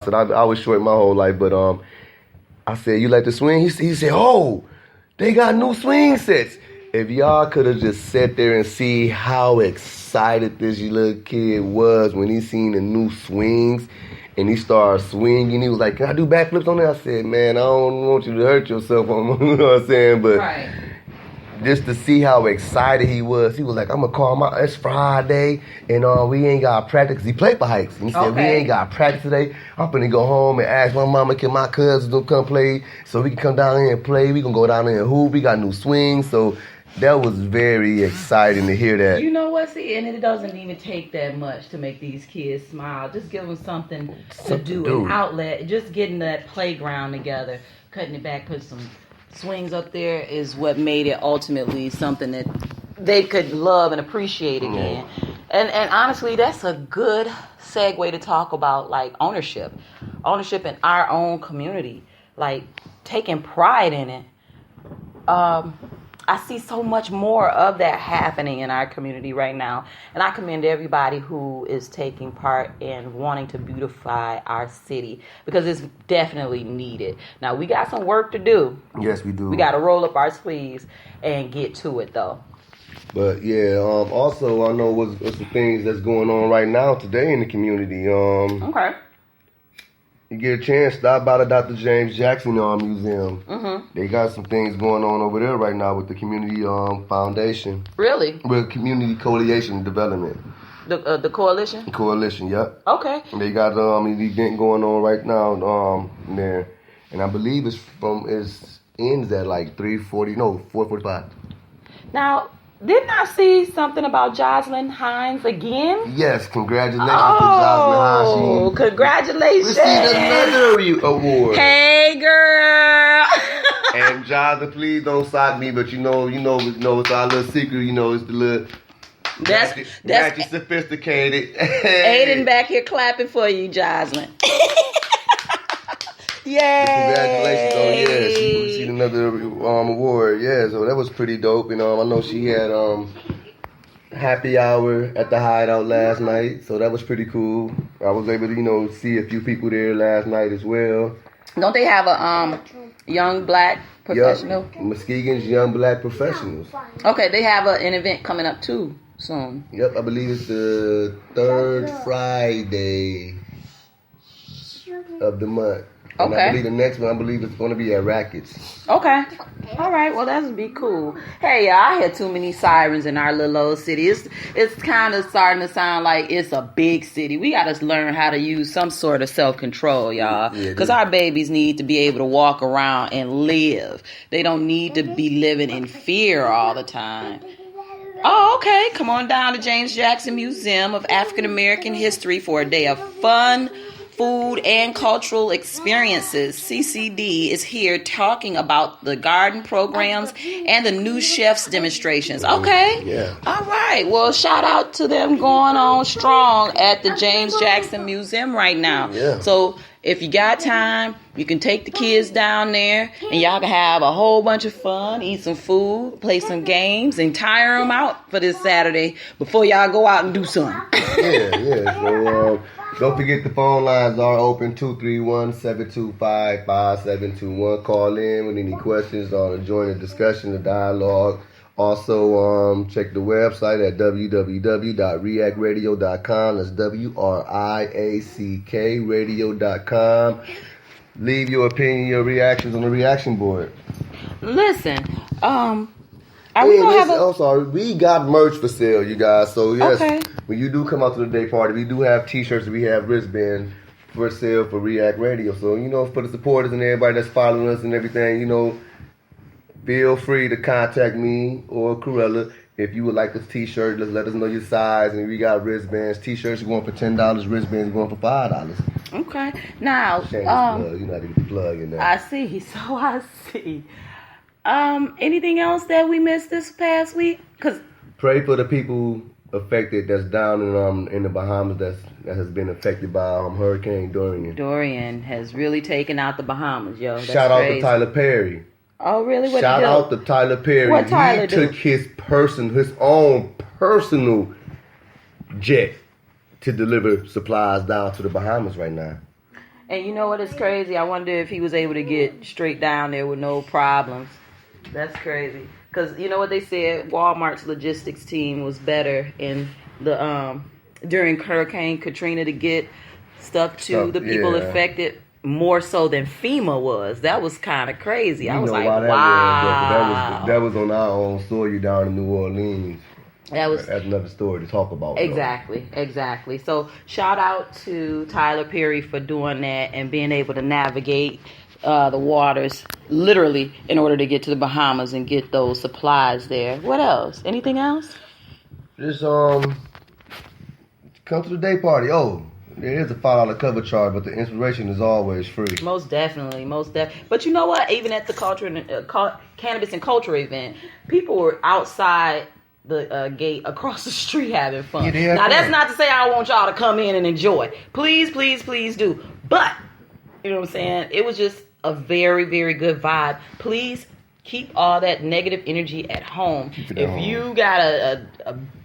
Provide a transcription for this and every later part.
said, I was short my whole life, but I said, you like to swing? He said, oh, they got new swing sets. If y'all could have just sat there and see how excited this little kid was when he seen the new swings and he started swinging, he was like, can I do backflips on there? I said, man, I don't want you to hurt yourself, you know what I'm saying? But right. Just to see how excited he was like, I'm going to call it's Friday, and we ain't got practice, because he played for Heights. And he said, we ain't got practice today. I'm going to go home and ask my mama, can my cousins come play so we can come down here and play? We can go down there and hoop. We got new swings. So that was very exciting to hear that. You know what? See, and it doesn't even take that much to make these kids smile. Just give them something to do, an outlet. Just getting that playground together, cutting it back, put some swings up there is what made it ultimately something that they could love and appreciate again. And honestly, that's a good segue to talk about like ownership in our own community, like taking pride in it. I see so much more of that happening in our community right now. And I commend everybody who is taking part in wanting to beautify our city, because it's definitely needed. Now, we got some work to do. Yes, we do. We got to roll up our sleeves and get to it, though. But, yeah, also, I know what's the things that's going on right now today in the community. Okay. You get a chance, stop by the Dr. James Jackson Museum. Mm-hmm. They got some things going on over there right now with the community foundation. Really? With community coalition development. The coalition? Coalition, yep. Okay. And they got an event going on right now there, and I believe it ends at like 4:45. Now, didn't I see something about Jocelyn Hines again? Yes, congratulations to Jocelyn Hines. Oh, congratulations. Received another award. Hey, girl. And Jocelyn, please don't sock me, but you know, it's our little secret, it's the little that's sophisticated. Aiden back here clapping for you, Jocelyn. Yay! Congratulations! Oh yeah, she received another award. Yeah, so that was pretty dope. And I know she had happy hour at the Hideout last night, so that was pretty cool. I was able to see a few people there last night as well. Don't they have a young black professional? Yep, Muskegon's Young Black Professionals. Okay, they have an event coming up too soon. Yep, I believe it's the third Friday of the month. And okay. I believe the next one, it's going to be at Rackets. Okay. All right. Well, that'd be cool. Hey, y'all, I hear too many sirens in our little old city. It's kind of starting to sound like it's a big city. We got to learn how to use some sort of self-control, y'all. Because our babies need to be able to walk around and live. They don't need to be living in fear all the time. Oh, okay. Come on down to James Jackson Museum of African American History for a day of fun, food, and cultural experiences. CCD is here talking about the garden programs and the new chef's demonstrations. Okay. Yeah. All right. Well, shout out to them going on strong at the James Jackson Museum right now. Yeah. So if you got time, you can take the kids down there and y'all can have a whole bunch of fun, eat some food, play some games, and tire them out for this Saturday before y'all go out and do something. Yeah. So, don't forget the phone lines are open, 231-725-5721. Call in with any questions or to join the discussion, the dialogue. Also, check the website at www.WriAckRadio.com. That's WRIACK radio.com. Leave your opinion, your reactions on the reaction board. Listen, we got merch for sale, you guys. So yes, okay. When you do come out to the day party, we do have t-shirts and we have wristbands for sale for WriAck Radio. So, for the supporters and everybody that's following us and everything, feel free to contact me or Krewella if you would like this t-shirt. Let us know your size, and we got wristbands. T-shirts are going for $10, wristbands are going for $5. Okay. Now, plug. You're not even plugging that. I see. So I see. Anything else that we missed this past week? Pray for the people affected that's down in the Bahamas that has been affected by Hurricane Dorian. Dorian has really taken out the Bahamas, yo. That's Shout out crazy. to Tyler Perry. Oh, really? What Shout out to Tyler Perry. What Tyler do? Took his own personal jet to deliver supplies down to the Bahamas right now. And you know what is crazy? I wonder if he was able to get straight down there with no problems. That's crazy. Because you know what they said? Walmart's logistics team was better in the during Hurricane Katrina to get stuff to the people affected more so than FEMA was. That was kind of crazy. I was like, wow. That was on our own soil down in New Orleans. That's another story to talk about. Exactly. So shout out to Tyler Perry for doing that and being able to navigate the waters literally in order to get to the Bahamas and get those supplies there. What else? Anything else? Just come to the day party. Oh, there is a $5 cover charge, but the inspiration is always free. Most definitely. But you know what? Even at the cannabis and culture event, people were outside the gate across the street having fun. Yeah, now, that's not to say I want y'all to come in and enjoy. Please do. But, you know what I'm saying? It was just a very, very good vibe. Please keep all that negative energy at home. If you got a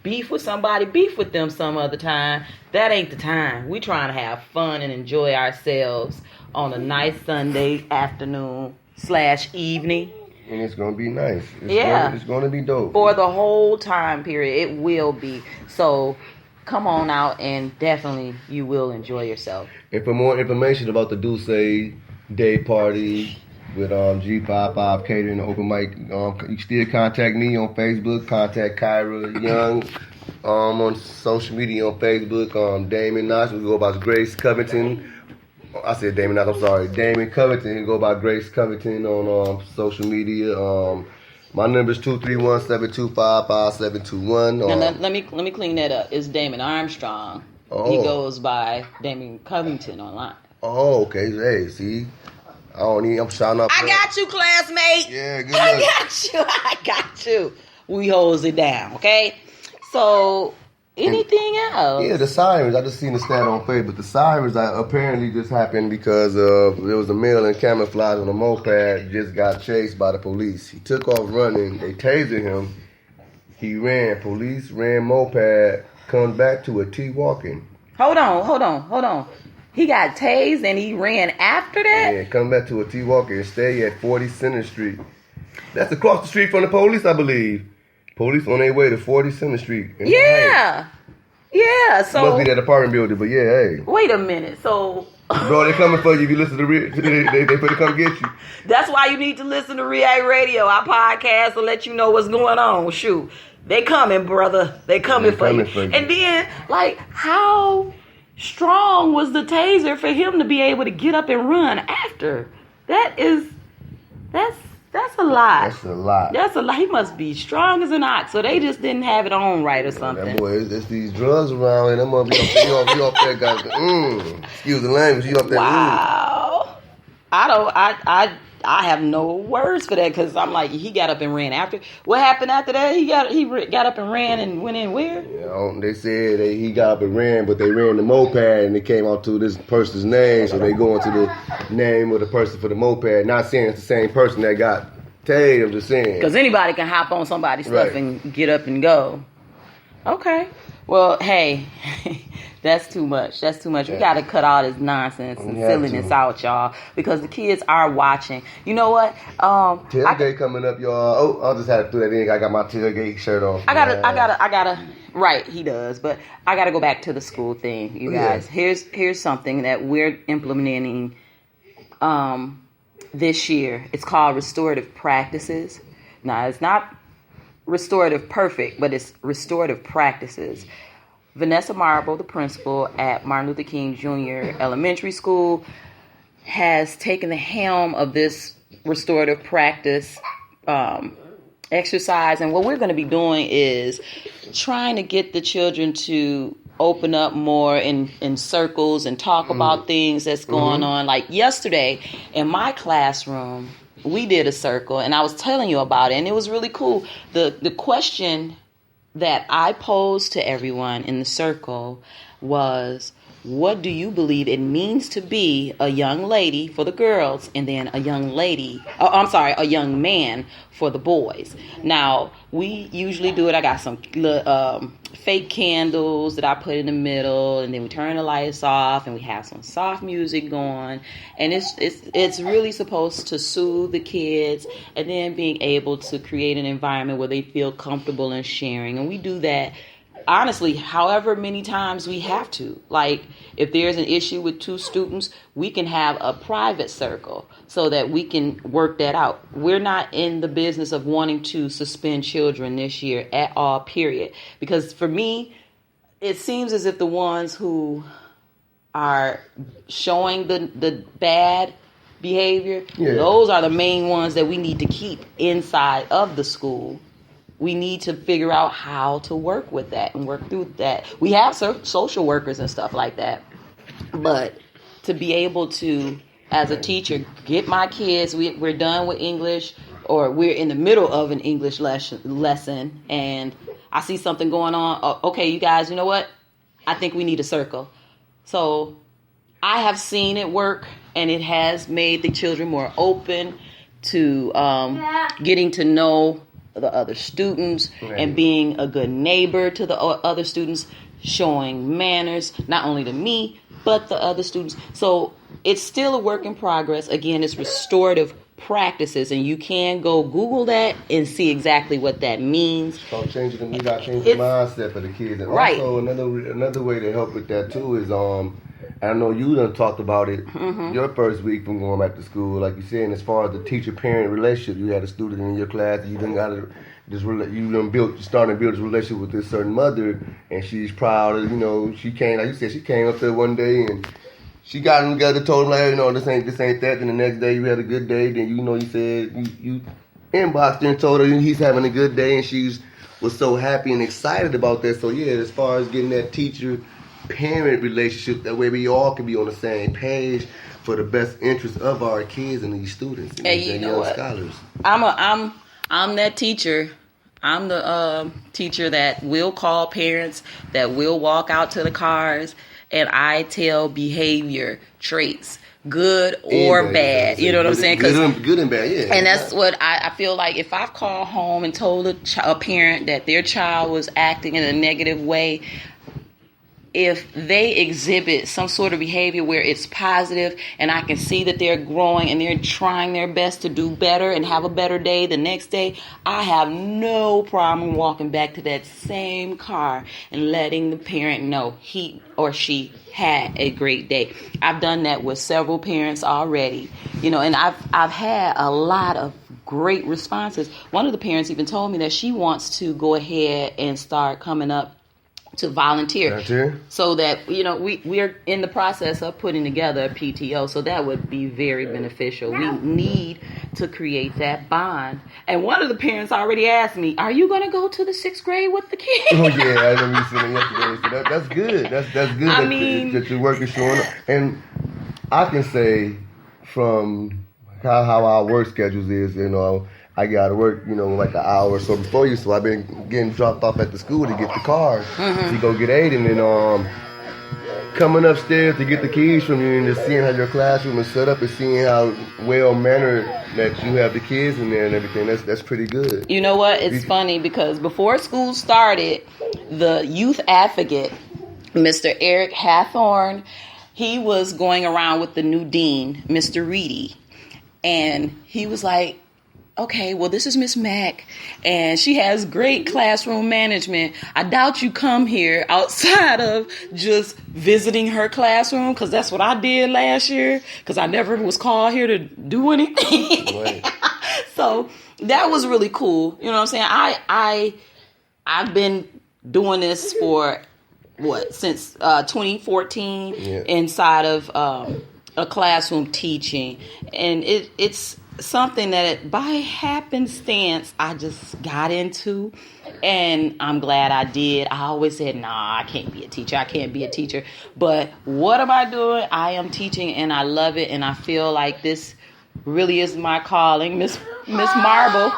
beef with somebody, beef with them some other time. That ain't the time. We trying to have fun and enjoy ourselves on a nice Sunday afternoon / evening. And it's going to be nice. It's going to be dope. For the whole time period, it will be. So come on out and definitely you will enjoy yourself. And for more information about the Duce Day Party with G55 Catering Open Mic, you still contact me on Facebook. Contact Kyra Young on social media on Facebook. Damon Knox, we go by Grace Covington. I said Damon Knox, I'm sorry. Damon Covington, he go by Grace Covington on social media. My number is 231-725-5721. Now let me clean that up. It's Damon Armstrong. Oh. He goes by Damon Covington online. Oh, okay. Hey, see? I'm shouting up. I got you, classmate. Yeah, good luck. I got you. We holds it down, okay? So, anything else? Yeah, the sirens. I just seen the stat on Facebook. The sirens apparently just happened because there was a male in camouflage on a moped just got chased by the police. He took off running. They tasered him. He ran. Police ran moped. Comes back to a T walking. Hold on. He got tased and he ran after that? Yeah, come back to a T walker and stay at 40 Center Street. That's across the street from the police, I believe. Police on their way to 40 Center Street. Yeah, so... Must be that apartment building, but yeah, hey. Wait a minute, so... Bro, they coming for you if you listen to they finna come get you. That's why you need to listen to WriAck Radio. Our podcast will let you know what's going on. Shoot, they coming, brother. They coming for you. And then, like, how strong was the taser for him to be able to get up and run after? That's a lot. That's a lot. He must be strong as an ox. So they just didn't have it on right or something. That boy, it's these drugs around and them must be up there, guys. Excuse the language. You up there. Wow. I have no words for that because I'm like, he got up and ran after. What happened after that? He got up and ran and went in where? They said he got up and ran, but they ran the moped and it came out to this person's name, so they go into the name of the person for the moped. Not saying it's the same person that got tased. I'm just saying because anybody can hop on somebody's stuff and get up and go. Okay. Well, hey, that's too much. We got to cut all this nonsense and silliness out, y'all, because the kids are watching. You know what? Tailgate coming up, y'all. Oh, I'll just have to do that in. I got my tailgate shirt on. I gotta. Right, he does, but I gotta go back to the school thing, you guys. Yeah. Here's something that we're implementing this year. It's called restorative practices. Now, it's not restorative perfect, but it's restorative practices. Vanessa Marble, the principal at Martin Luther King Jr. Elementary School, has taken the helm of this restorative practice exercise. And what we're going to be doing is trying to get the children to open up more in circles and talk about things that's going on. Like yesterday in my classroom, we did a circle, and I was telling you about it, and it was really cool. The question that I posed to everyone in the circle was, what do you believe it means to be a young lady for the girls, and then a young man for the boys? Now, we usually do it. I got some fake candles that I put in the middle, and then we turn the lights off, and we have some soft music going, and it's really supposed to soothe the kids, and then being able to create an environment where they feel comfortable in sharing. And we do that, honestly, however many times we have to. Like, if there's an issue with two students, we can have a private circle so that we can work that out. We're not in the business of wanting to suspend children this year at all, period. Because for me, it seems as if the ones who are showing the bad behavior, those are the main ones that we need to keep inside of the school. We need to figure out how to work with that and work through that. We have social workers and stuff like that. But to be able to, as a teacher, get my kids, we're done with English, or we're in the middle of an English lesson, and I see something going on. Okay, you guys, you know what? I think we need a circle. So I have seen it work, and it has made the children more open to getting to know the other students, and being a good neighbor to the other students, showing manners, not only to me, but the other students. So it's still a work in progress. Again, it's restorative practices, and you can go Google that and see exactly what that means. So we got to change the mindset for the kids. And also another way to help with that too is I know you done talked about it your first week from going back to school, like you said. And as far as the teacher-parent relationship, you had a student in your class. You done starting to build this relationship with this certain mother, and she's proud of, she came, like you said, she came up there one day and she got them together, told them, like, this ain't that. Then the next day you had a good day. Then you said you inboxed her and told her he's having a good day, and she was so happy and excited about that. So yeah, as far as getting that teacher-parent relationship, that way we all can be on the same page for the best interest of our kids and these students and young scholars. I'm that teacher. I'm the teacher that will call parents, that will walk out to the cars, and I tell behavior traits, good or bad. You know what I'm saying? Good and bad, yeah. And that's what I feel like. If I've called home and told a parent that their child was acting in a negative way, if they exhibit some sort of behavior where it's positive and I can see that they're growing and they're trying their best to do better and have a better day the next day, I have no problem walking back to that same car and letting the parent know he or she had a great day. I've done that with several parents already, and I've had a lot of great responses. One of the parents even told me that she wants to go ahead and start coming up to volunteer, so that we are in the process of putting together a PTO, so that would be very beneficial. We need to create that bond. And one of the parents already asked me, "Are you going to go to the 6th grade with the kids?" Oh yeah, I remember you saying yesterday. So that's good. That's good. That your work is showing up. And I can say from how our work schedules is, I got to work, like an hour or so before you. So I've been getting dropped off at the school to get the car to go get Aiden. And coming upstairs to get the keys from you and just seeing how your classroom is set up and seeing how well-mannered that you have the kids in there and everything, that's pretty good. You know what? It's funny because before school started, the youth advocate, Mr. Eric Hathorn, he was going around with the new dean, Mr. Reedy. And he was like, okay, well, this is Miss Mack, and she has great classroom management. I doubt you come here outside of just visiting her classroom, because that's what I did last year, because I never was called here to do anything. Right. So that was really cool. You know what I'm saying? I've been doing this for, since 2014 inside of a classroom teaching, and it's something that by happenstance I just got into, and I'm glad I did. I always said, nah, I can't be a teacher. But what am I doing? I am teaching, and I love it, and I feel like this really is my calling. Miss Marble,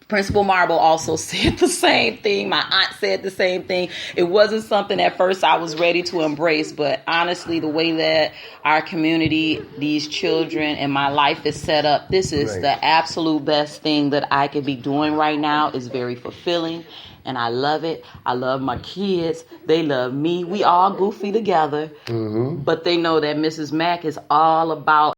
Principal Marble also said the same thing. My aunt said the same thing. It wasn't something at first I was ready to embrace, but honestly, the way that our community, these children, and my life is set up, this is the absolute best thing that I could be doing right now. It's very fulfilling, and I love it. I love my kids. They love me. We all goofy together, but they know that Mrs. Mack is all about